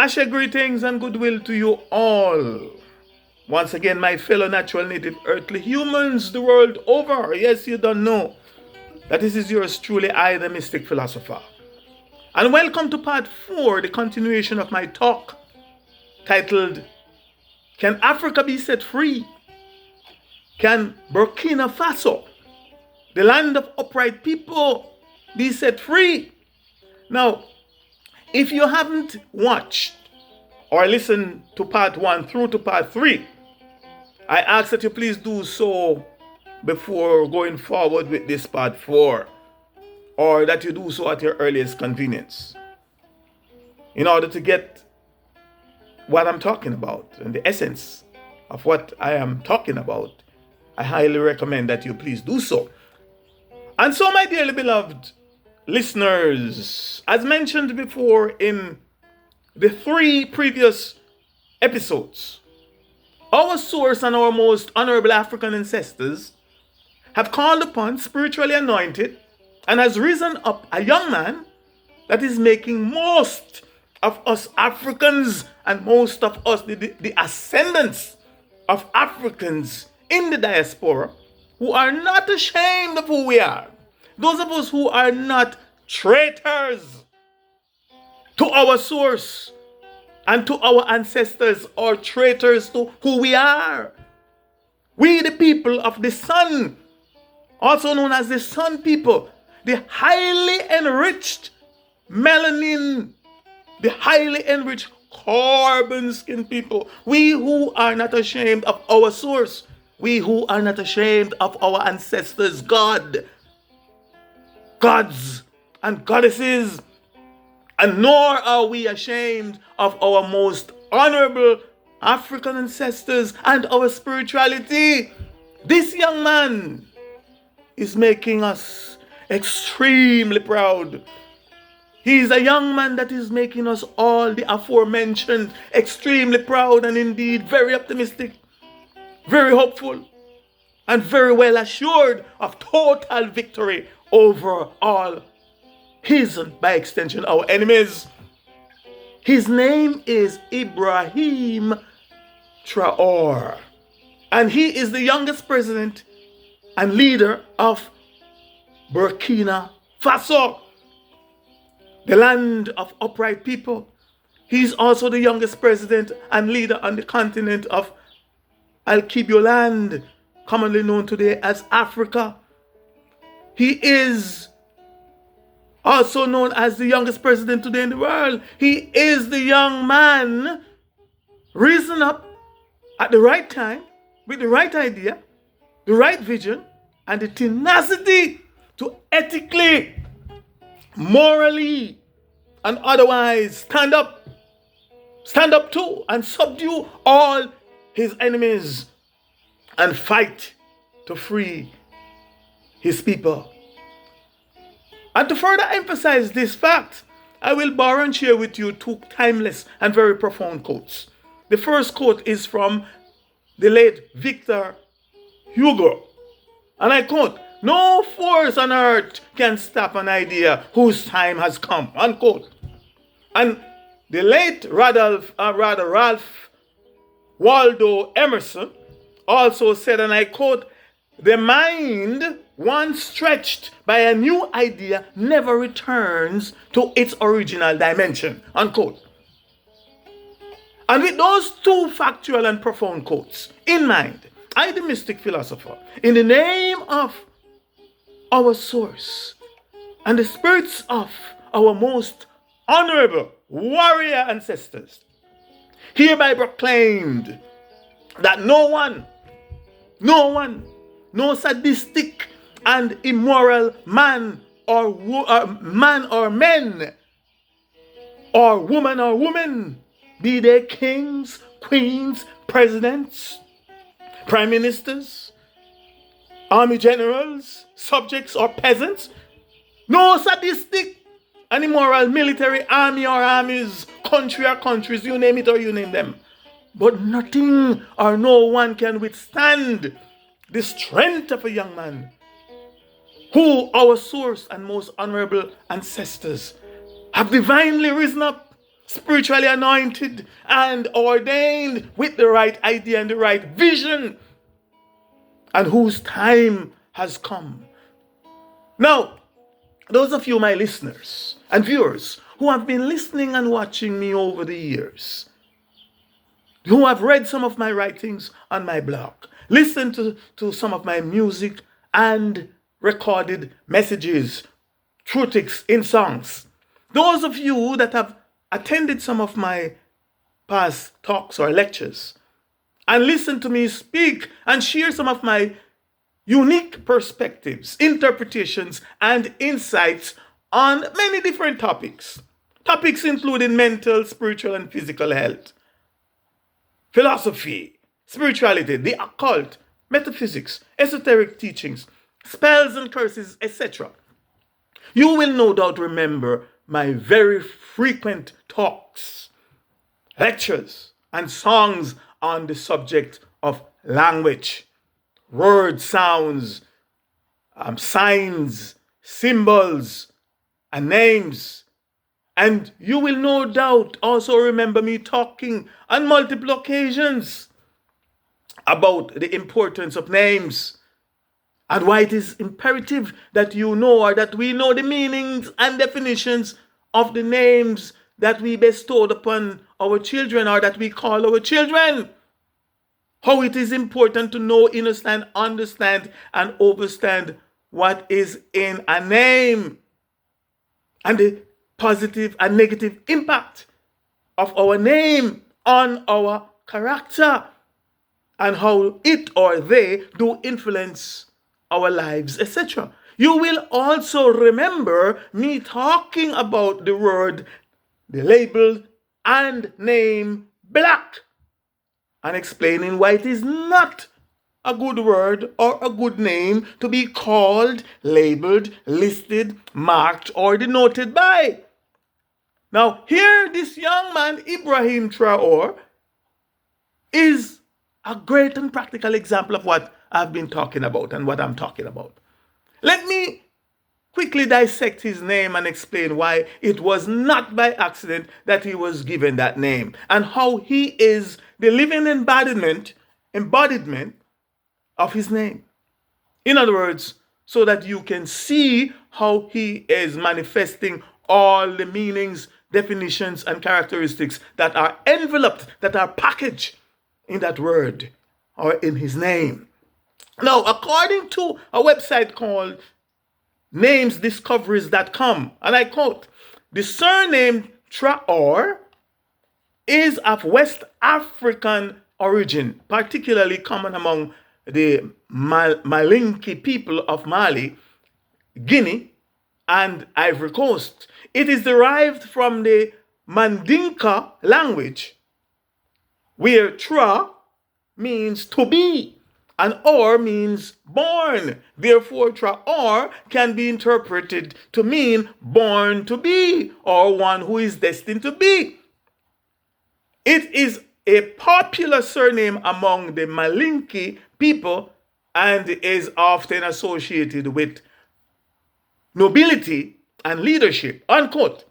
Asha, greetings and goodwill to you all. Once again, my fellow natural native earthly humans the world over. Yes, you don't know that this is yours truly, I, the Mystic Philosopher. And welcome to part 4, the continuation of my talk titled, Can Africa be set free? Can Burkina Faso, the land of upright people, be set free? Now, if you haven't watched or listened to part 1 through to part 3, I ask that you please do so before going forward with this part 4, or that you do so at your earliest convenience, in order to get what I'm talking about and the essence of what I am talking about. I highly recommend that you please do so. And so, my dearly beloved listeners, as mentioned before in the 3 previous episodes, our source and our most honorable African ancestors have called upon, spiritually anointed, and has risen up a young man that is making most of us Africans and most of us, the ascendants of Africans in the diaspora, who are not ashamed of who we are. Those of us who are not traitors to our source and to our ancestors, or traitors to who we are. We, the people of the sun, also known as the sun people, the highly enriched melanin, the highly enriched carbon skin people, we who are not ashamed of our source, we who are not ashamed of our ancestors' gods and goddesses, and nor are we ashamed of our most honorable African ancestors and our spirituality. This young man is making us extremely proud. He is a young man that is making us all, the aforementioned, extremely proud and indeed very optimistic, very hopeful, and very well assured of total victory over all his, and by extension, our enemies. His name is Ibrahim Traore, and he is the youngest president and leader of Burkina Faso, the land of upright people. He's also the youngest president and leader on the continent of Al-Kibio land, commonly known today as Africa. He is also known as the youngest president today in the world. He is the young man risen up at the right time, with the right idea, the right vision, and the tenacity to ethically, morally, and otherwise stand up to and subdue all his enemies and fight to free his people. And to further emphasize this fact, I will borrow and share with you 2 timeless and very profound quotes. The first quote is from the late Victor Hugo, and I quote, "No force on earth can stop an idea whose time has come," unquote. And the late Ralph Waldo Emerson also said, and I quote, "The mind, once stretched by a new idea, never returns to its original dimension," unquote. And with those 2 factual and profound quotes in mind, I, the Mystic Philosopher, in the name of our source and the spirits of our most honorable warrior ancestors, hereby proclaimed that no one, no sadistic and immoral man or men or woman, be they kings, queens, presidents, prime ministers, army generals, subjects or peasants, no sadistic and immoral military army or armies, country or countries, you name it or you name them, but nothing or no one can withstand the strength of a young man who our source and most honorable ancestors have divinely risen up spiritually anointed and ordained with the right idea and the right vision, and whose time has come. Now, those of you, my listeners and viewers, who have been listening and watching me over the years, who have read some of my writings on my blog, listened to some of my music and recorded messages, truthics in songs, those of you that have attended some of my past talks or lectures and listened to me speak and share some of my unique perspectives, interpretations, and insights on many different topics. Topics including mental, spiritual, and physical health, philosophy, spirituality, the occult, metaphysics, esoteric teachings, spells and curses, etc. You will no doubt remember my very frequent talks, lectures, and songs on the subject of language, words, sounds, signs, symbols, and names. And you will no doubt also remember me talking on multiple occasions about the importance of names and why it is imperative that you know, or that we know, the meanings and definitions of the names that we bestowed upon our children, or that we call our children. How it is important to know, understand, and understand what is in a name, and the positive and negative impact of our name on our character, and how it or they do influence our lives, etc. You will also remember me talking about the word, the label, and name black, and explaining why it is not a good word or a good name to be called, labeled, listed, marked, or denoted by. Now, here this young man, Ibrahim Traore, is a great and practical example of what I've been talking about and what I'm talking about. Let me quickly dissect his name and explain why it was not by accident that he was given that name, and how he is the living embodiment of his name. In other words, so that you can see how he is manifesting all the meanings, definitions, and characteristics that are enveloped, that are packaged in that word or in his name. Now, according to a website called namesdiscoveries.com, and I quote, the surname Traore is of West African origin, particularly common among the Malinke people of Mali, Guinea, and Ivory Coast. It is derived from the Mandinka language, where Tra means to be, and or means born. Therefore, Traore can be interpreted to mean born to be, or one who is destined to be. It is a popular surname among the Malinke people and is often associated with nobility and leadership, unquote.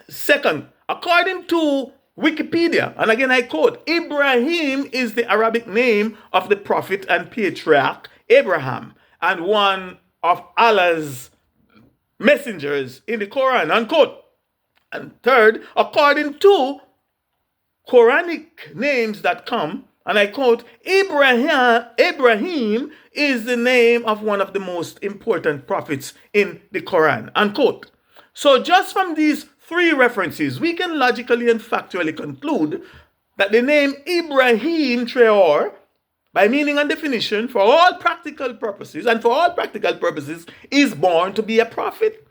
Second, according to Wikipedia, and again I quote, Ibrahim is the Arabic name of the prophet and patriarch Abraham, and one of Allah's messengers in the Quran, unquote. And third, according to QuranicNames.com, and I quote, Ibrahim is the name of one of the most important prophets in the Quran, unquote. So just from these three references, we can logically and factually conclude that the name Ibrahim Traore, by meaning and definition, for all practical purposes, is born to be a prophet,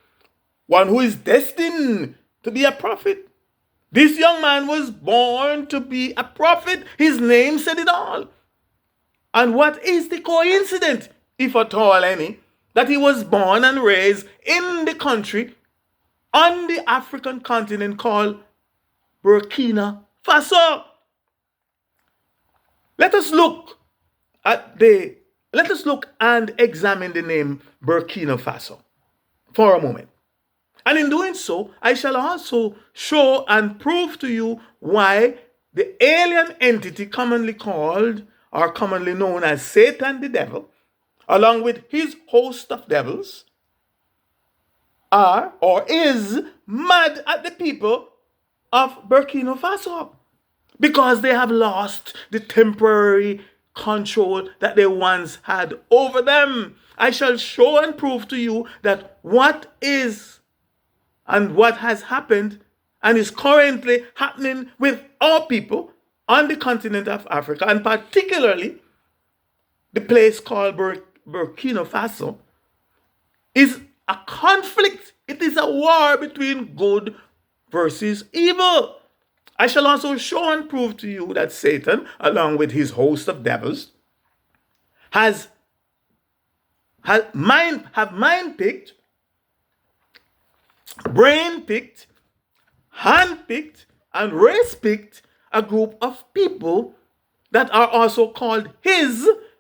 one who is destined to be a prophet. This young man was born to be a prophet. His name said it all. And what is the coincidence, if at all any, that he was born and raised in the country on the African continent called Burkina Faso? Let us look and examine the name Burkina Faso for a moment. And in doing so, I shall also show and prove to you why the alien entity commonly called or commonly known as Satan the devil, along with his host of devils, are or is mad at the people of Burkina Faso because they have lost the temporary control that they once had over them. I shall show and prove to you that what is and what has happened and is currently happening with our people on the continent of Africa, and particularly the place called Burkina Faso, is a conflict. It is a war between good versus evil. I shall also show and prove to you that Satan, along with his host of devils, have mind-picked, brain-picked, hand-picked, and race-picked a group of people that are also called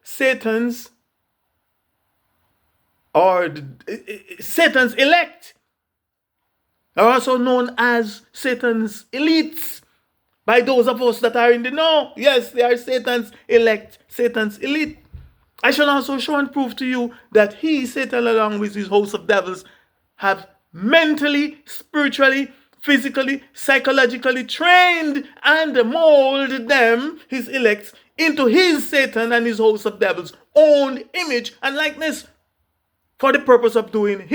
Satan's elect. Are also known as Satan's elites by those of us that are in the know. Yes, they are Satan's elect, Satan's elite. I shall also show and prove to you that Satan, along with his host of devils, have mentally, spiritually, physically, psychologically trained and molded them, his elects, into Satan and his host of devils' own image and likeness for the purpose of doing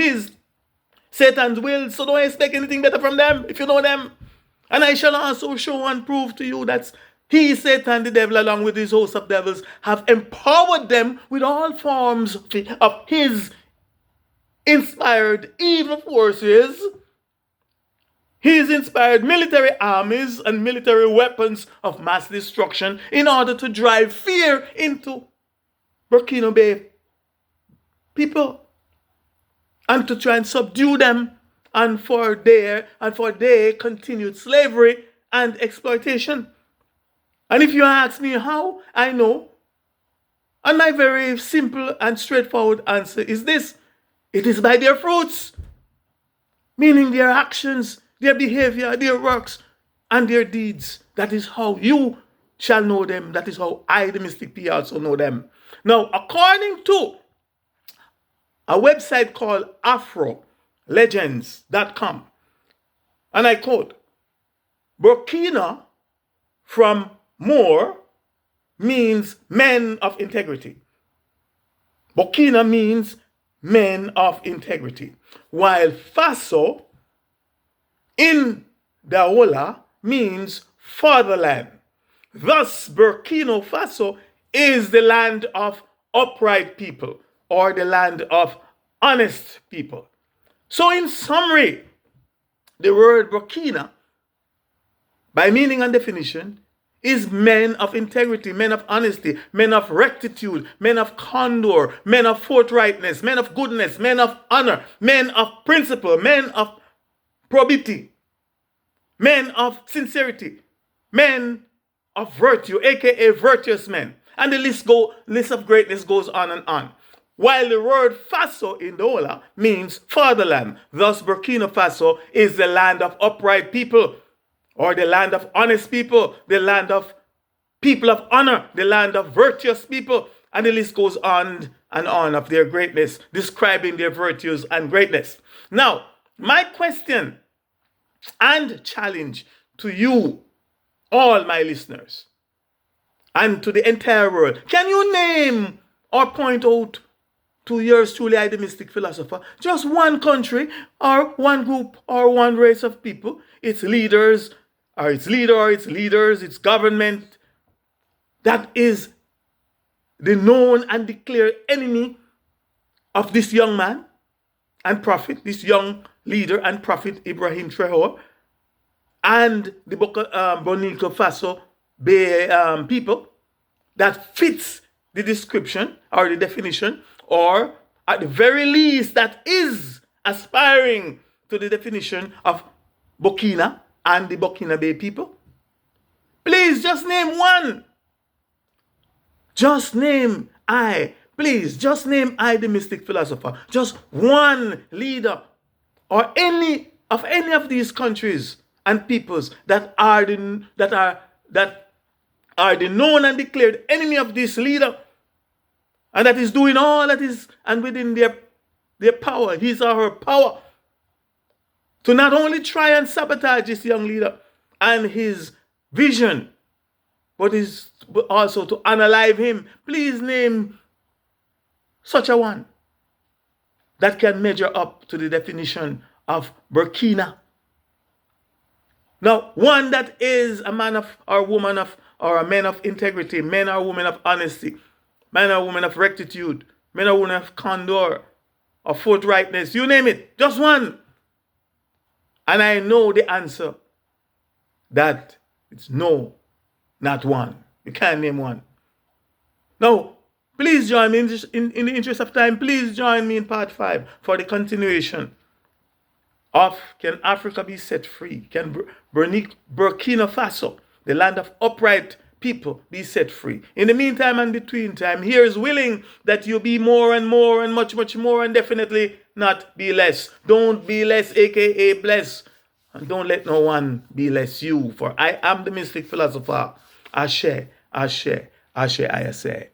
Satan's will. So don't expect anything better from them if you know them. And I shall also show and prove to you that Satan, the devil, along with his host of devils, have empowered them with all forms of his inspired evil forces, his inspired military armies and military weapons of mass destruction in order to drive fear into Burkina Faso people and to try and subdue them and for their continued slavery and exploitation. And if you ask me how, I know. And my very simple and straightforward answer is this: it is by their fruits, meaning their actions, their behavior, their works, and their deeds. That is how you shall know them. That is how I, the Mystic P, also know them. Now, according to a website called AfroLegends.com, and I quote, Burkina from Moor means men of integrity. Burkina means men of integrity, while Faso in Daola means fatherland. Thus, Burkina Faso is the land of upright people, or the land of honest people. So in summary, the word Burkina, by meaning and definition, is men of integrity, men of honesty, men of rectitude, men of candor, men of forthrightness, men of goodness, men of honor, men of principle, men of probity, men of sincerity, men of virtue, aka virtuous men. And the list of greatness goes on and on. While the word Faso in Dola means fatherland. Thus, Burkina Faso is the land of upright people, or the land of honest people, the land of people of honor, the land of virtuous people. And the list goes on and on of their greatness, describing their virtues and greatness. Now, my question and challenge to you, all my listeners, and to the entire world, can you name or point out to yours truly, I, the Mystic Philosopher, just one country or one group or one race of people, its leaders, or its leader or its leaders, its government, that is the known and declared enemy of this young man and prophet, this young leader and prophet Ibrahim Traore, and the Burkina Faso people, that fits the description or the definition, or at the very least that is aspiring to the definition of Burkina and the Burkina Bay people? Please just name one. Just name I, the Mystic Philosopher, just one leader or any of these countries and peoples that are the known and declared enemy of this leader, and that is doing all that is and within their power, his or her power, to not only try and sabotage this young leader and his vision, but also to unalive him. Please name such a one that can measure up to the definition of Burkina. Now, one that is a man of or woman of or a man of integrity, men or women of honesty, men or women of rectitude, men or women of candor, of forthrightness, you name it, just one. And I know the answer, that it's no, not one. You can't name one. Now, please join me in the interest of time. Please join me in part 5 for the continuation of Can Africa Be Set Free? Can Burkina Faso, the land of upright people, be set free? In the meantime and between time, here is willing that you be more and more and much, much more, and definitely not be less. Don't be less, aka bless. And don't let no one be less you, for I am the Mystic Philosopher. Ashe, Ashe, Ashe, I say.